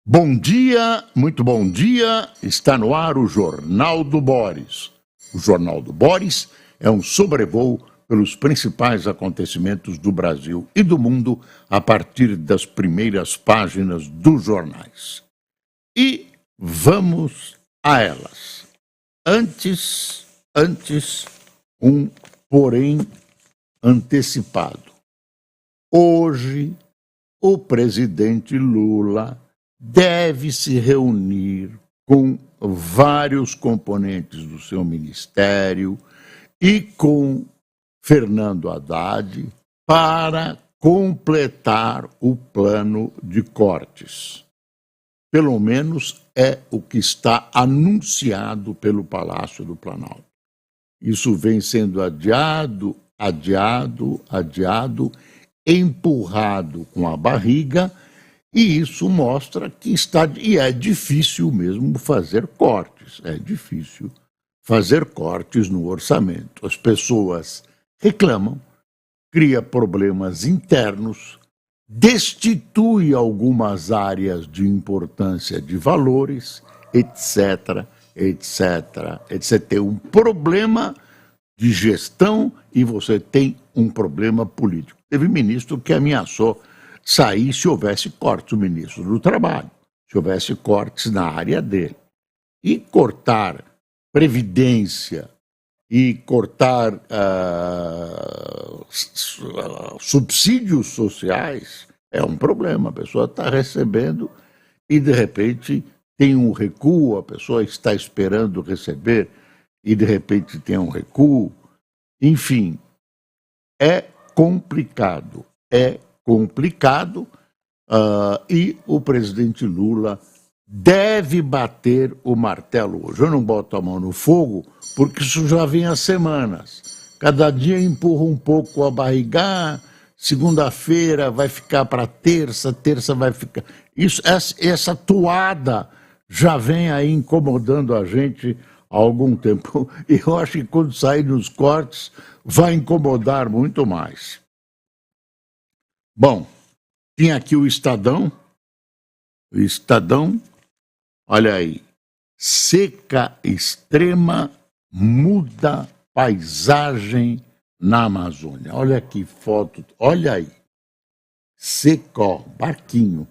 Bom dia, muito bom dia. Está no ar o Jornal do Boris. O Jornal do Boris é um sobrevoo pelos principais acontecimentos do Brasil e do mundo a partir das primeiras páginas dos jornais. E vamos a elas. Antes, um porém antecipado. Hoje, o presidente Lula deve se reunir com vários componentes do seu ministério e com Fernando Haddad para completar o plano de cortes. Pelo menos é o que está anunciado pelo Palácio do Planalto. Isso vem sendo adiado, empurrado com a barriga. E isso mostra que é difícil mesmo fazer cortes, é difícil fazer cortes no orçamento. As pessoas reclamam, cria problemas internos, destitui algumas áreas de importância de valores, etc. Você tem um problema de gestão e você tem um problema político. Teve ministro que ameaçou sair se houvesse cortes, o ministro do Trabalho, se houvesse cortes na área dele. E cortar previdência e cortar subsídios sociais é um problema. A pessoa está recebendo e, de repente, tem um recuo, a pessoa está esperando receber e, de repente, tem um recuo. Enfim, é complicado, e o presidente Lula deve bater o martelo hoje. Eu não boto a mão no fogo, porque isso já vem há semanas. Cada dia empurra um pouco a barriga, segunda-feira vai ficar para terça vai ficar... Essa toada já vem aí incomodando a gente há algum tempo. E eu acho que quando sair nos cortes vai incomodar muito mais. Bom, tinha aqui o Estadão, olha aí, seca extrema muda paisagem na Amazônia. Olha que foto, olha aí, seca, barquinho.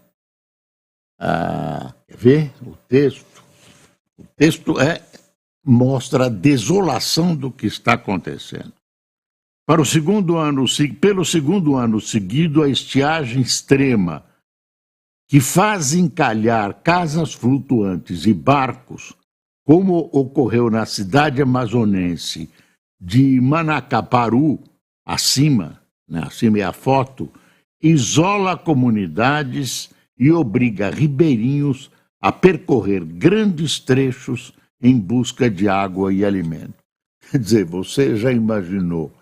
Quer ver o texto? O texto mostra a desolação do que está acontecendo. Pelo segundo ano seguido, a estiagem extrema, que faz encalhar casas flutuantes e barcos, como ocorreu na cidade amazonense de Manacaparu, acima é a foto, isola comunidades e obriga ribeirinhos a percorrer grandes trechos em busca de água e alimento. Quer dizer, você já imaginou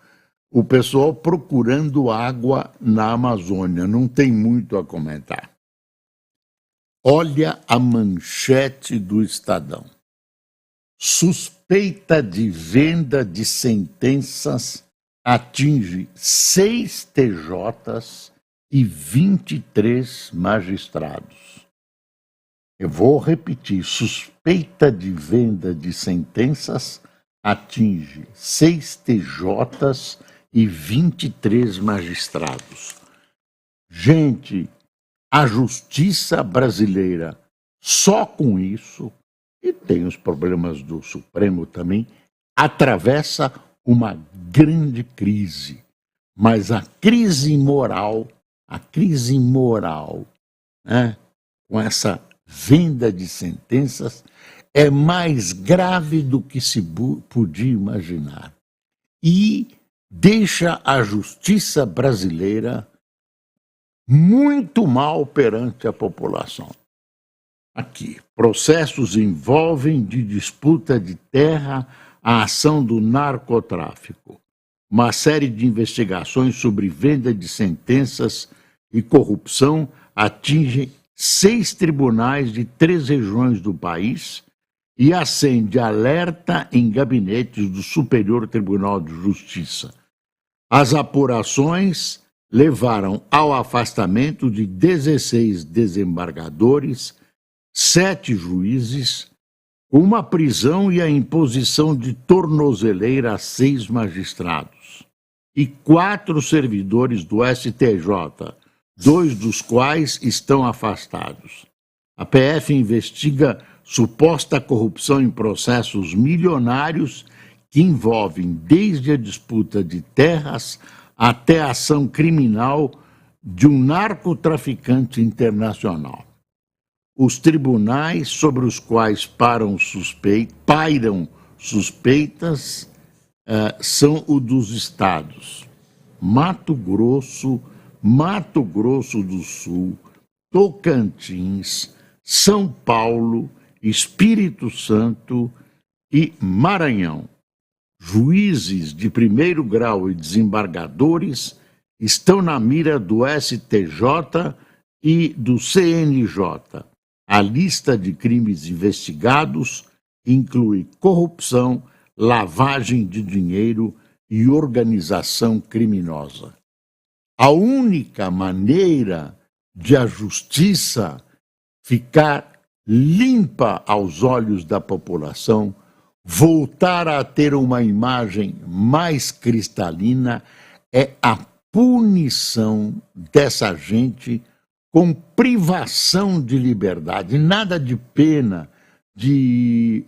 o pessoal procurando água na Amazônia? Não tem muito a comentar. Olha a manchete do Estadão. Suspeita de venda de sentenças atinge 6 TJs e 23 magistrados. Eu vou repetir. Suspeita de venda de sentenças atinge 6 TJs e 23 magistrados. Gente, a justiça brasileira, só com isso, e tem os problemas do Supremo também, atravessa uma grande crise. Mas a crise moral, com essa venda de sentenças, é mais grave do que se podia imaginar. E deixa a justiça brasileira muito mal perante a população. Aqui, processos envolvem de disputa de terra a ação do narcotráfico. Uma série de investigações sobre venda de sentenças e corrupção atinge 6 tribunais de 3 regiões do país e acende alerta em gabinetes do Superior Tribunal de Justiça. As apurações levaram ao afastamento de 16 desembargadores 7 juízes, uma prisão e a imposição de tornozeleira a 6 magistrados e 4 servidores do STJ, 2 dos quais estão afastados. A PF investiga suposta corrupção em processos milionários que envolvem desde a disputa de terras até a ação criminal de um narcotraficante internacional. Os tribunais sobre os quais pairam suspeitas são o dos estados Mato Grosso, Mato Grosso do Sul, Tocantins, São Paulo, Espírito Santo e Maranhão. Juízes de primeiro grau e desembargadores estão na mira do STJ e do CNJ. A lista de crimes investigados inclui corrupção, lavagem de dinheiro e organização criminosa. A única maneira de a justiça ficar limpa aos olhos da população, voltar a ter uma imagem mais cristalina, é a punição dessa gente com privação de liberdade, nada de pena, de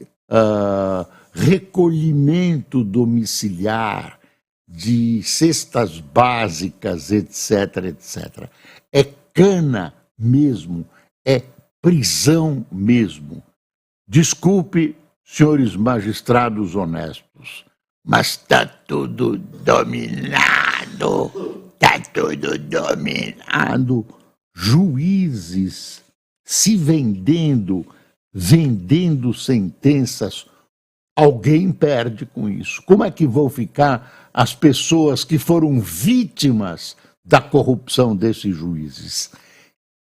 recolhimento domiciliar, de cestas básicas, etc, etc. É cana mesmo, é prisão mesmo. Desculpe, senhores magistrados honestos, mas está tudo dominado, está tudo dominado. Juízes se vendendo sentenças. Alguém perde com isso. Como é que vão ficar as pessoas que foram vítimas da corrupção desses juízes?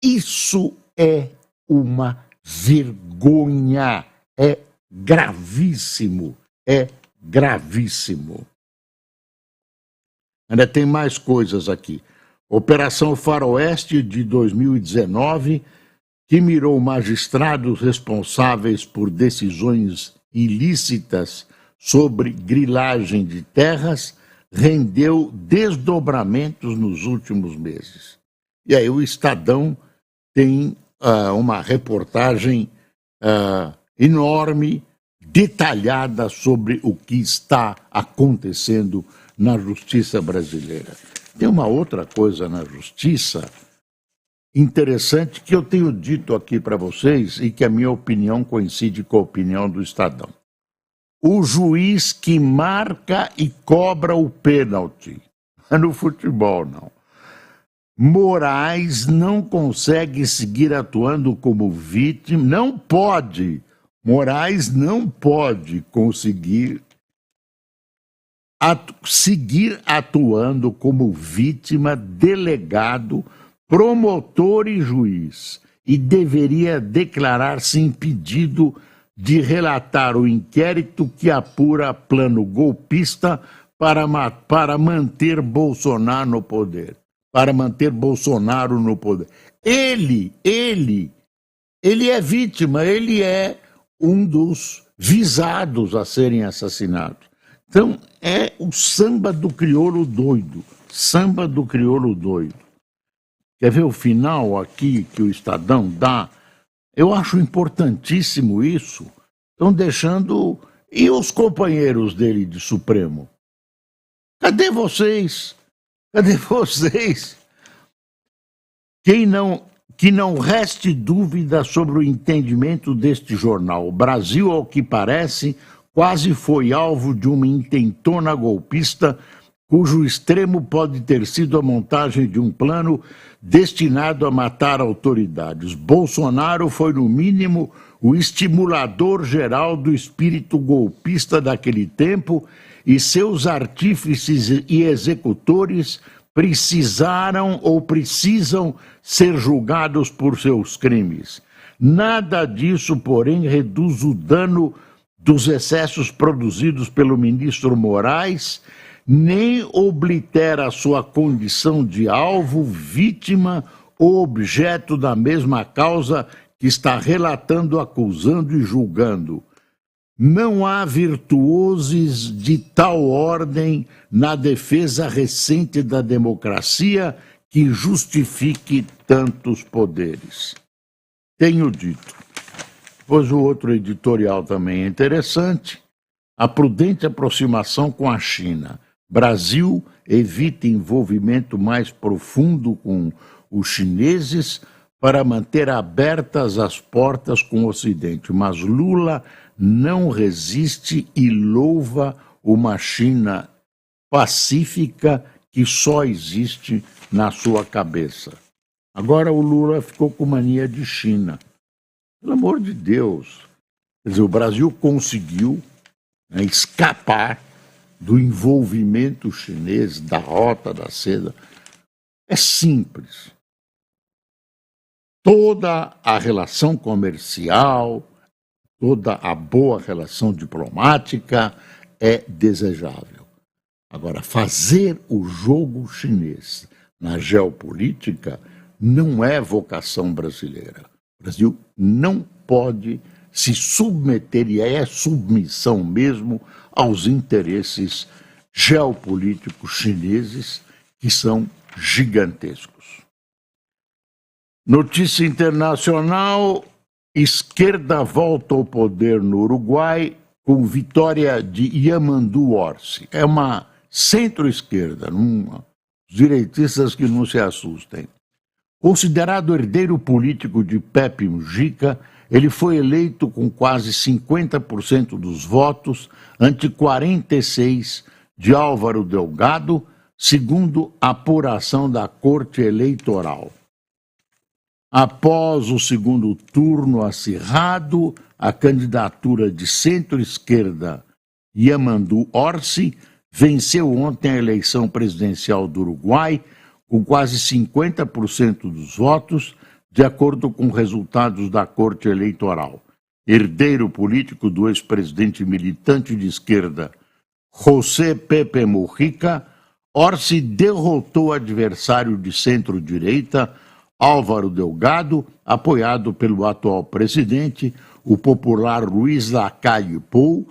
Isso é uma vergonha, é gravíssimo, é gravíssimo. Ainda tem mais coisas aqui. Operação Faroeste de 2019, que mirou magistrados responsáveis por decisões ilícitas sobre grilagem de terras, rendeu desdobramentos nos últimos meses. E aí o Estadão tem uma reportagem enorme, detalhada sobre o que está acontecendo na justiça brasileira. Tem uma outra coisa na justiça interessante que eu tenho dito aqui para vocês e que a minha opinião coincide com a opinião do Estadão. O juiz que marca e cobra o pênalti. No futebol, não. Moraes não consegue seguir atuando como vítima, não pode. Moraes não pode conseguir seguir atuando como vítima, delegado, promotor e juiz, e deveria declarar-se impedido de relatar o inquérito que apura plano golpista para manter Bolsonaro no poder. Ele é vítima, ele é um dos visados a serem assassinados. Então, é o samba do crioulo doido. Samba do crioulo doido. Quer ver o final aqui que o Estadão dá? Eu acho importantíssimo isso. Estão deixando... E os companheiros dele de Supremo? Cadê vocês? Cadê vocês? Que não reste dúvida sobre o entendimento deste jornal. O Brasil, ao que parece, quase foi alvo de uma intentona golpista cujo extremo pode ter sido a montagem de um plano destinado a matar autoridades. Bolsonaro foi, no mínimo, o estimulador geral do espírito golpista daquele tempo e seus artífices e executores precisaram ou precisam ser julgados por seus crimes. Nada disso, porém, reduz o dano dos excessos produzidos pelo ministro Moraes, nem oblitera sua condição de alvo, vítima ou objeto da mesma causa que está relatando, acusando e julgando. Não há virtuosos de tal ordem na defesa recente da democracia que justifique tantos poderes. Tenho dito. Pois o outro editorial também é interessante. A prudente aproximação com a China. Brasil evita envolvimento mais profundo com os chineses para manter abertas as portas com o Ocidente. Mas Lula não resiste e louva uma China pacífica que só existe na sua cabeça. Agora o Lula ficou com mania de China. Pelo amor de Deus. Quer dizer, o Brasil conseguiu escapar do envolvimento chinês, da Rota da Seda. É simples. Toda a relação comercial, toda a boa relação diplomática é desejável. Agora, fazer o jogo chinês na geopolítica não é vocação brasileira. O Brasil não pode se submeter, e é submissão mesmo, aos interesses geopolíticos chineses, que são gigantescos. Notícia internacional: esquerda volta ao poder no Uruguai com vitória de Yamandu Orsi. É uma centro-esquerda, os direitistas que não se assustem. Considerado herdeiro político de Pepe Mujica, ele foi eleito com quase 50% dos votos, ante 46% de Álvaro Delgado, segundo a apuração da Corte Eleitoral. Após o segundo turno acirrado, a candidatura de centro-esquerda Yamandu Orsi venceu ontem a eleição presidencial do Uruguai com quase 50% dos votos, de acordo com resultados da Corte Eleitoral. Herdeiro político do ex-presidente militante de esquerda José Pepe Mujica, Orsi derrotou o adversário de centro-direita Álvaro Delgado, apoiado pelo atual presidente, o popular Luiz Lacalle Pou,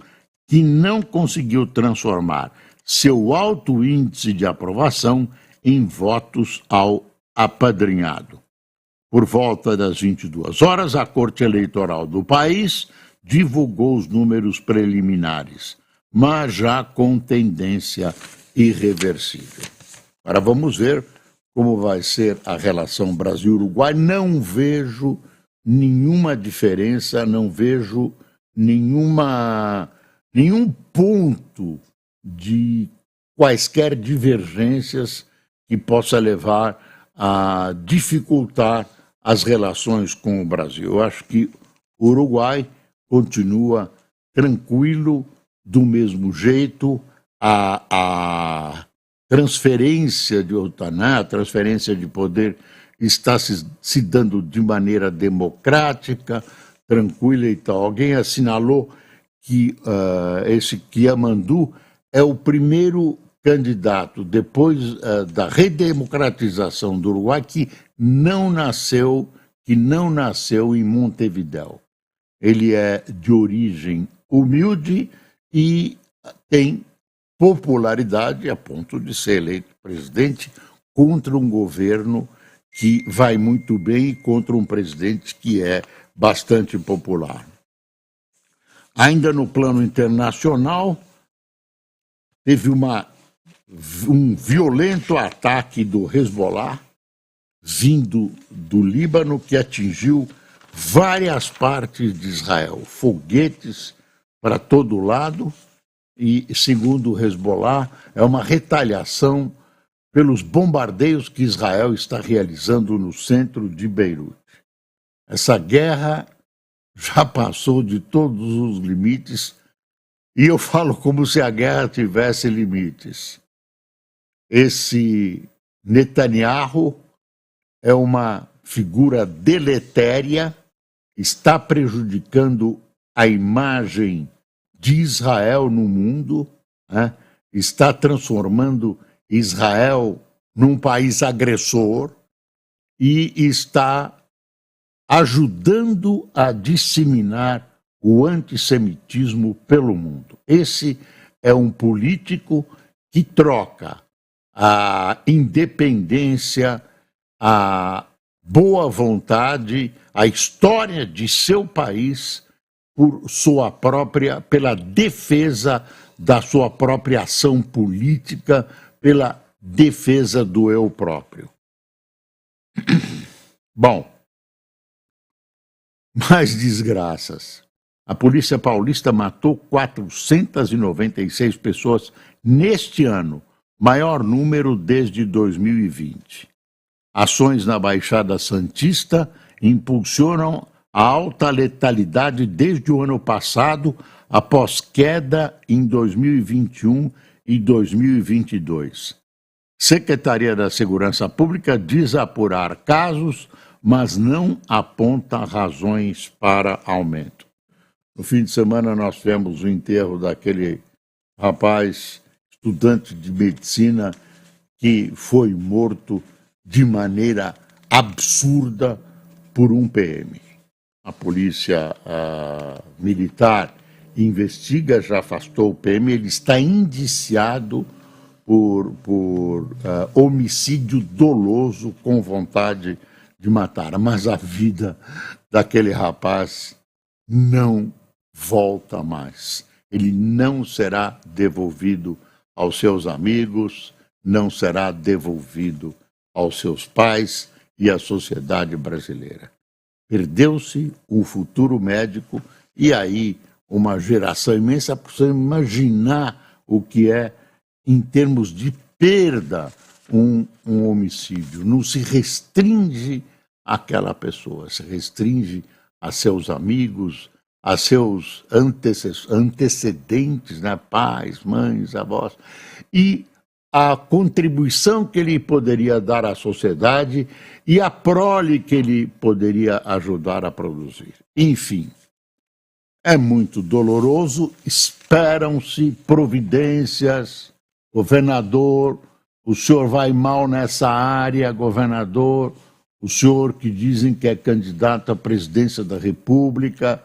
que não conseguiu transformar seu alto índice de aprovação em votos ao apadrinhado. Por volta das 22 horas, a Corte Eleitoral do país divulgou os números preliminares, mas já com tendência irreversível. Agora vamos ver como vai ser a relação Brasil-Uruguai. Não vejo nenhuma diferença, não vejo nenhum ponto de quaisquer divergências que possa levar a dificultar as relações com o Brasil. Eu acho que o Uruguai continua tranquilo, do mesmo jeito. A transferência de Otaná, a transferência de poder está se dando de maneira democrática, tranquila e tal. Alguém assinalou que esse Yamandu é o primeiro candidato, depois da redemocratização do Uruguai, que não nasceu em Montevidéu. Ele é de origem humilde e tem popularidade a ponto de ser eleito presidente contra um governo que vai muito bem e contra um presidente que é bastante popular. Ainda no plano internacional, teve um violento ataque do Hezbollah, vindo do Líbano, que atingiu várias partes de Israel, foguetes para todo lado, e, segundo o Hezbollah, é uma retaliação pelos bombardeios que Israel está realizando no centro de Beirute. Essa guerra já passou de todos os limites, e eu falo como se a guerra tivesse limites. Esse Netanyahu é uma figura deletéria, está prejudicando a imagem de Israel no mundo, né? Está transformando Israel num país agressor e está ajudando a disseminar o antissemitismo pelo mundo. Esse é um político que troca a independência, a boa vontade, a história de seu país pela defesa da sua própria ação política, pela defesa do eu próprio. Bom, mais desgraças. A Polícia Paulista matou 496 pessoas neste ano, maior número desde 2020. Ações na Baixada Santista impulsionam a alta letalidade desde o ano passado, após queda em 2021 e 2022. Secretaria da Segurança Pública diz apurar casos, mas não aponta razões para aumento. No fim de semana nós tivemos o enterro daquele rapaz, estudante de medicina, que foi morto de maneira absurda por um PM. A polícia militar investiga, já afastou o PM, ele está indiciado por homicídio doloso com vontade de matar. Mas a vida daquele rapaz não volta mais. Ele não será devolvido aos seus amigos, não será devolvido aos seus pais e à sociedade brasileira. Perdeu-se um futuro médico e aí uma geração imensa. Para você imaginar o que é, em termos de perda, um homicídio. Não se restringe àquela pessoa, se restringe a seus amigos, a seus antecedentes, né? Pais, mães, avós, e a contribuição que ele poderia dar à sociedade e a prole que ele poderia ajudar a produzir. Enfim, é muito doloroso, esperam-se providências. Governador, o senhor vai mal nessa área, governador, o senhor que dizem que é candidato à presidência da República,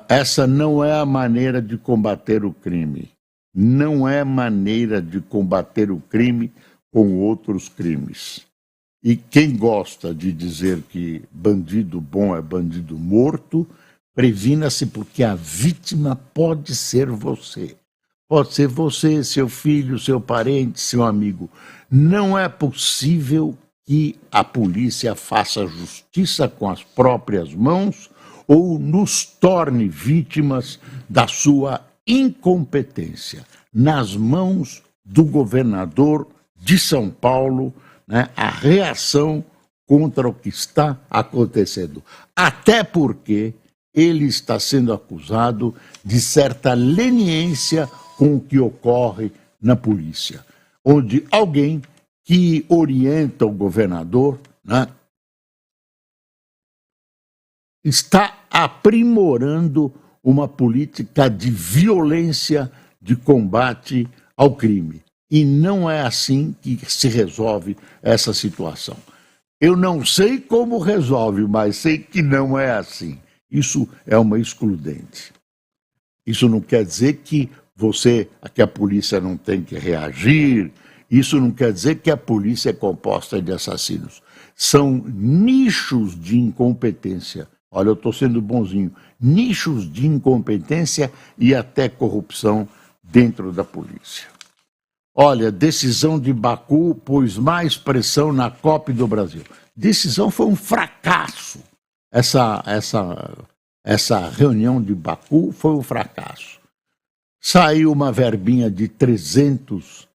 essa não é a maneira de combater o crime. Não é maneira de combater o crime com outros crimes. E quem gosta de dizer que bandido bom é bandido morto, previna-se, porque a vítima pode ser você. Pode ser você, seu filho, seu parente, seu amigo. Não é possível que a polícia faça justiça com as próprias mãos ou nos torne vítimas da sua incompetência. Nas mãos do governador de São Paulo, né, a reação contra o que está acontecendo. Até porque ele está sendo acusado de certa leniência com o que ocorre na polícia, onde alguém que orienta o governador, né, está aprimorando uma política de violência de combate ao crime. E não é assim que se resolve essa situação. Eu não sei como resolve, mas sei que não é assim. Isso é uma excludente. Isso não quer dizer que a polícia não tem que reagir. Isso não quer dizer que a polícia é composta de assassinos. São nichos de incompetência. Olha, eu estou sendo bonzinho. Nichos de incompetência e até corrupção dentro da polícia. Olha, decisão de Baku pôs mais pressão na COP do Brasil. Decisão foi um fracasso. Essa reunião de Baku foi um fracasso. Saiu uma verbinha de 300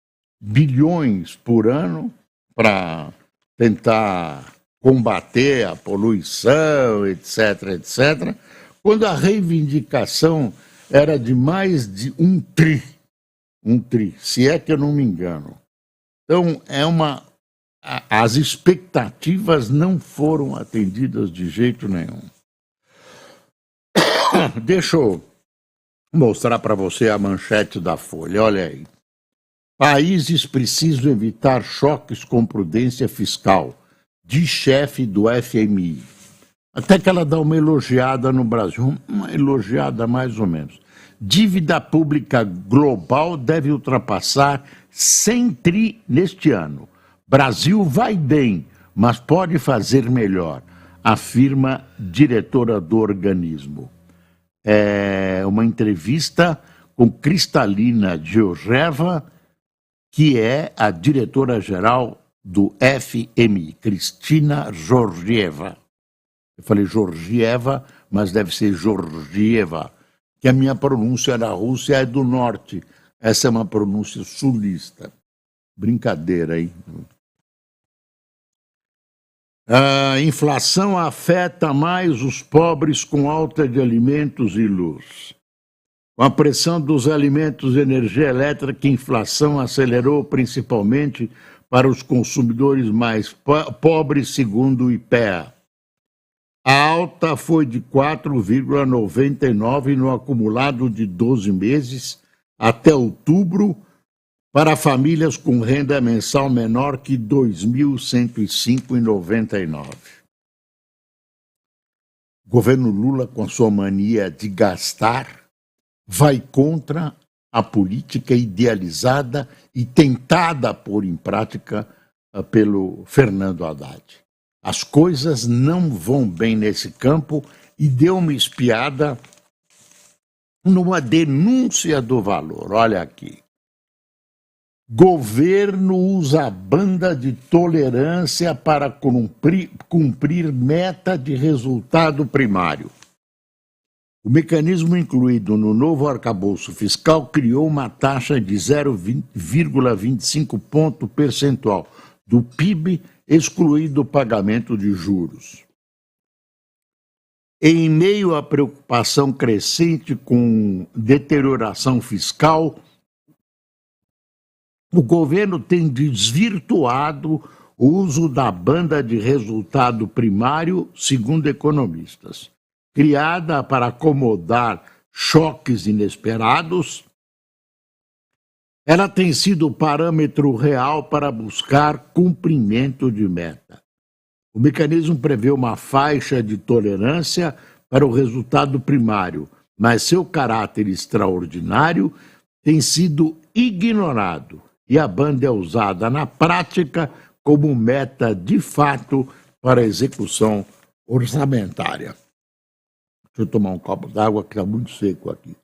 bilhões por ano para tentar combater a poluição, etc., etc., quando a reivindicação era de mais de um tri, se é que eu não me engano. Então, as expectativas não foram atendidas de jeito nenhum. Deixa eu mostrar para você a manchete da Folha, olha aí. Países precisam evitar choques com prudência fiscal, diz chefe do FMI. Até que ela dá uma elogiada no Brasil, uma elogiada mais ou menos. Dívida pública global deve ultrapassar 100 tri neste ano. Brasil vai bem, mas pode fazer melhor, afirma diretora do organismo. É uma entrevista com Cristalina Georgieva, que é a diretora-geral do FMI, Cristina Georgieva. Eu falei Georgieva, mas deve ser Georgieva, que a minha pronúncia da Rússia é do norte. Essa é uma pronúncia sulista. Brincadeira, hein? A inflação afeta mais os pobres com alta de alimentos e luz. Com a pressão dos alimentos e energia elétrica, a inflação acelerou principalmente para os consumidores mais pobres, segundo o IPEA. A alta foi de 4,99% no acumulado de 12 meses até outubro, para famílias com renda mensal menor que R$ 2.105,99. O governo Lula, com a sua mania de gastar, vai contra a política idealizada e tentada a pôr em prática pelo Fernando Haddad. As coisas não vão bem nesse campo e deu uma espiada numa denúncia do Valor. Olha aqui. Governo usa a banda de tolerância para cumprir meta de resultado primário. O mecanismo incluído no novo arcabouço fiscal criou uma taxa de 0,25 ponto percentual do PIB, excluído o pagamento de juros. Em meio à preocupação crescente com deterioração fiscal, o governo tem desvirtuado o uso da banda de resultado primário, segundo economistas. Criada para acomodar choques inesperados, ela tem sido o parâmetro real para buscar cumprimento de meta. O mecanismo prevê uma faixa de tolerância para o resultado primário, mas seu caráter extraordinário tem sido ignorado e a banda é usada na prática como meta de fato para a execução orçamentária. Deixa eu tomar um copo d'água que está muito seco aqui.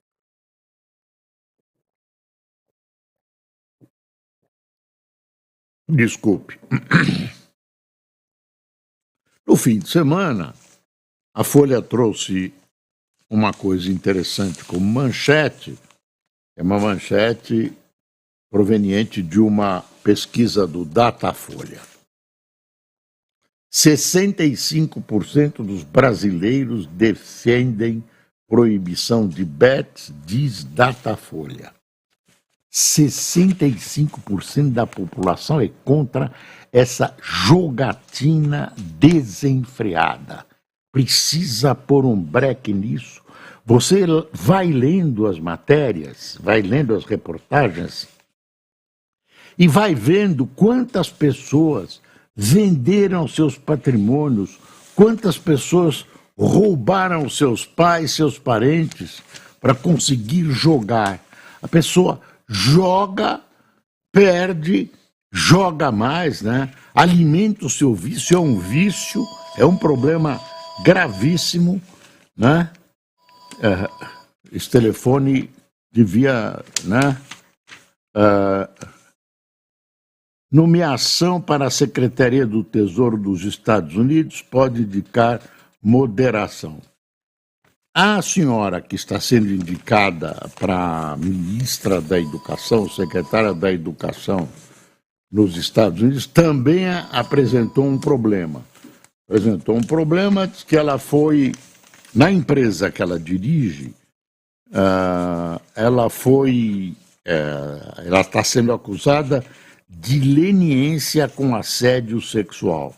Desculpe. No fim de semana, a Folha trouxe uma coisa interessante como manchete. É uma manchete proveniente de uma pesquisa do Datafolha. 65% dos brasileiros defendem proibição de bets, diz Datafolha. 65% da população é contra essa jogatina desenfreada. Precisa pôr um breque nisso. Você vai lendo as matérias, vai lendo as reportagens e vai vendo quantas pessoas venderam seus patrimônios, quantas pessoas roubaram seus pais, seus parentes, para conseguir jogar. A pessoa joga, perde, joga mais, né? Alimenta o seu vício, é um vício, é um problema gravíssimo, né? Esse telefone devia, né? Nomeação para a Secretaria do Tesouro dos Estados Unidos pode indicar moderação. A senhora que está sendo indicada para ministra da Educação, secretária da Educação nos Estados Unidos, também apresentou um problema. Apresentou um problema de que ela foi, na empresa que ela dirige, ela está sendo acusada de leniência com assédio sexual.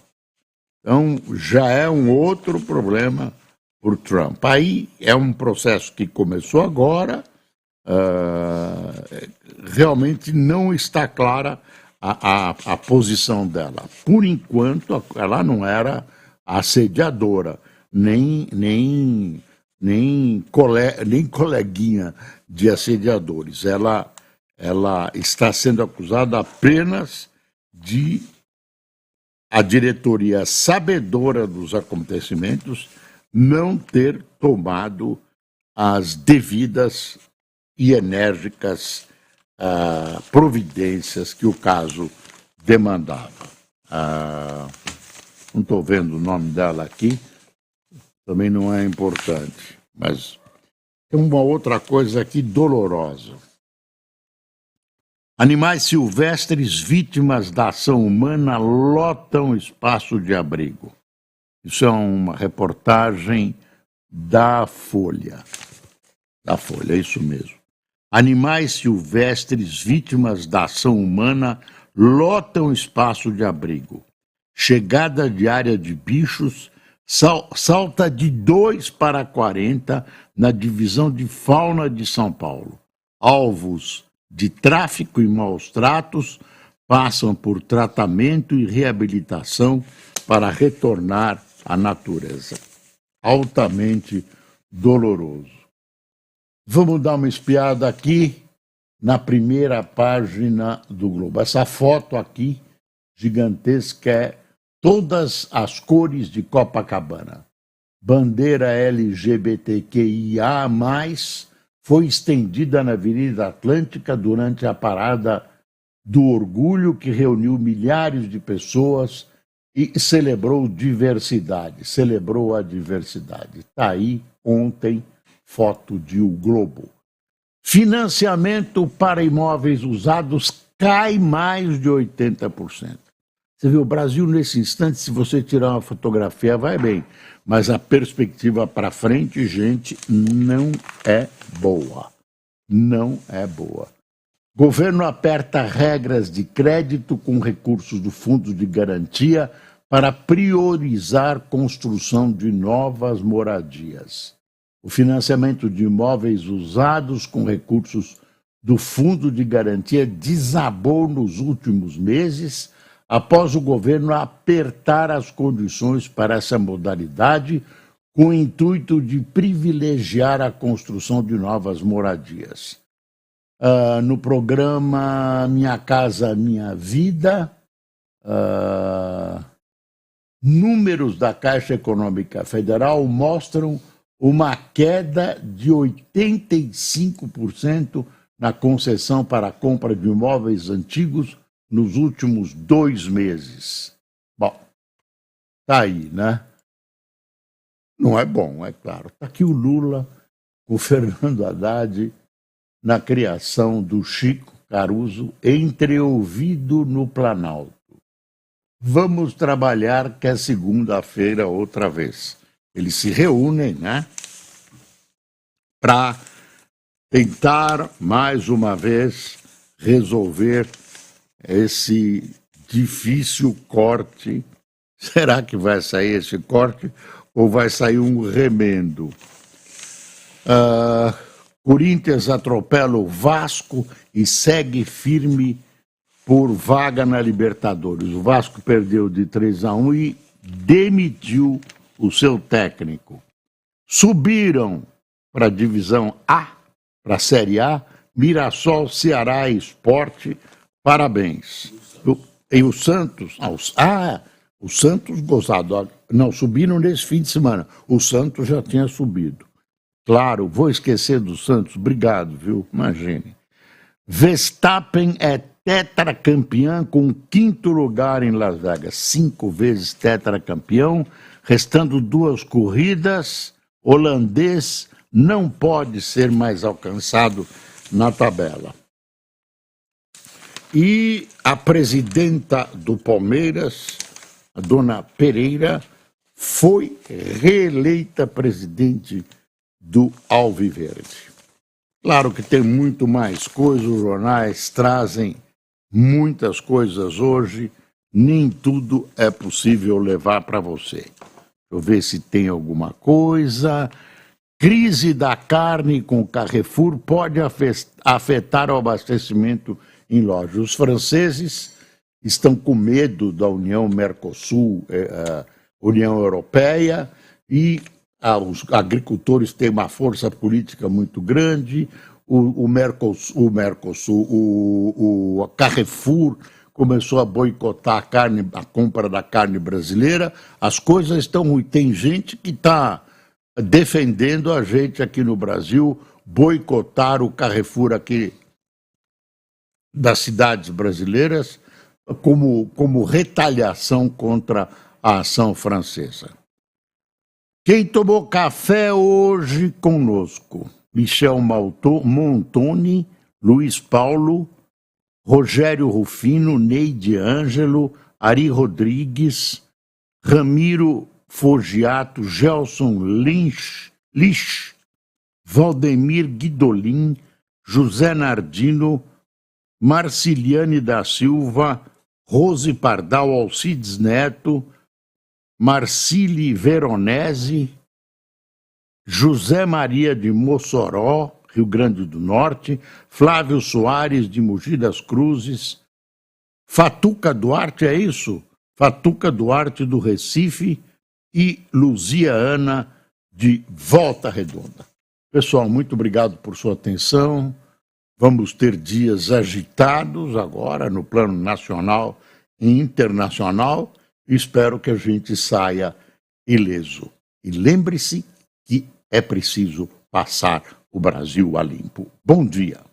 Então, já é um outro problema por Trump. Aí é um processo que começou agora, realmente não está clara a posição dela. Por enquanto, ela não era assediadora, nem coleguinha de assediadores. Ela está sendo acusada apenas de a diretoria sabedora dos acontecimentos não ter tomado as devidas e enérgicas providências que o caso demandava. Não estou vendo o nome dela aqui, também não é importante, mas tem uma outra coisa aqui dolorosa. Animais silvestres vítimas da ação humana lotam espaço de abrigo. Isso é uma reportagem da Folha. Da Folha, é isso mesmo. Animais silvestres vítimas da ação humana lotam espaço de abrigo. Chegada diária de bichos salta de 2 para 40 na divisão de fauna de São Paulo. Alvos de tráfico e maus tratos passam por tratamento e reabilitação para retornar à natureza. Altamente doloroso. Vamos dar uma espiada aqui na primeira página do Globo. Essa foto aqui, gigantesca, é todas as cores de Copacabana. Bandeira LGBTQIA+, foi estendida na Avenida Atlântica durante a Parada do Orgulho, que reuniu milhares de pessoas e celebrou a diversidade. Está aí, ontem, foto de O Globo. Financiamento para imóveis usados cai mais de 80%. Você vê, o Brasil, nesse instante, se você tirar uma fotografia, vai bem. Mas a perspectiva para frente, gente, não é boa. Não é boa. Governo aperta regras de crédito com recursos do Fundo de Garantia para priorizar construção de novas moradias. O financiamento de imóveis usados com recursos do Fundo de Garantia desabou nos últimos meses, após o governo apertar as condições para essa modalidade, com o intuito de privilegiar a construção de novas moradias. No programa Minha Casa Minha Vida, números da Caixa Econômica Federal mostram uma queda de 85% na concessão para a compra de imóveis antigos nos últimos 2 meses. Bom, tá aí, né? Não é bom, é claro. Está aqui o Lula com o Fernando Haddad na criação do Chico Caruso, entreouvido no Planalto. Vamos trabalhar que é segunda-feira outra vez. Eles se reúnem, né? Para tentar, mais uma vez, resolver esse difícil corte. Será que vai sair esse corte ou vai sair um remendo? Corinthians atropela o Vasco e segue firme por vaga na Libertadores. O Vasco perdeu de 3-1 e demitiu o seu técnico. Subiram para a divisão A, para a Série A, Mirassol, Ceará e Sport. Parabéns. E o Santos... o Santos gozado. Não, subiram nesse fim de semana. O Santos já tinha subido. Claro, vou esquecer do Santos. Obrigado, viu? Imagine. Verstappen é tetracampeão com 5º lugar em Las Vegas. 5 vezes tetracampeão, restando 2 corridas. Holandês não pode ser mais alcançado na tabela. E a presidenta do Palmeiras, a dona Pereira, foi reeleita presidente do Alviverde. Claro que tem muito mais coisas, os jornais trazem muitas coisas hoje, nem tudo é possível levar para você. Deixa eu ver se tem alguma coisa. Crise da carne com Carrefour pode afetar o abastecimento em lojas. Os franceses estão com medo da União Mercosul, União Europeia, e os agricultores têm uma força política muito grande, o Mercosul, o Carrefour começou a boicotar a compra da carne brasileira, as coisas estão ruins. Tem gente que está defendendo a gente aqui no Brasil boicotar o Carrefour aqui das cidades brasileiras como retaliação contra a ação francesa. Quem tomou café hoje conosco? Michel Montoni, Luiz Paulo, Rogério Rufino, Neide Ângelo, Ari Rodrigues, Ramiro Forgiato, Gelson Lynch, Valdemir Guidolin, José Nardino, Marciliane da Silva, Rose Pardal, Alcides Neto, Marcili Veronese, José Maria de Mossoró, Rio Grande do Norte, Flávio Soares de Mogi das Cruzes, Fatuca Duarte, é isso? Fatuca Duarte do Recife e Luzia Ana de Volta Redonda. Pessoal, muito obrigado por sua atenção. Vamos ter dias agitados agora no plano nacional e internacional. Espero que a gente saia ileso. E lembre-se que é preciso passar o Brasil a limpo. Bom dia.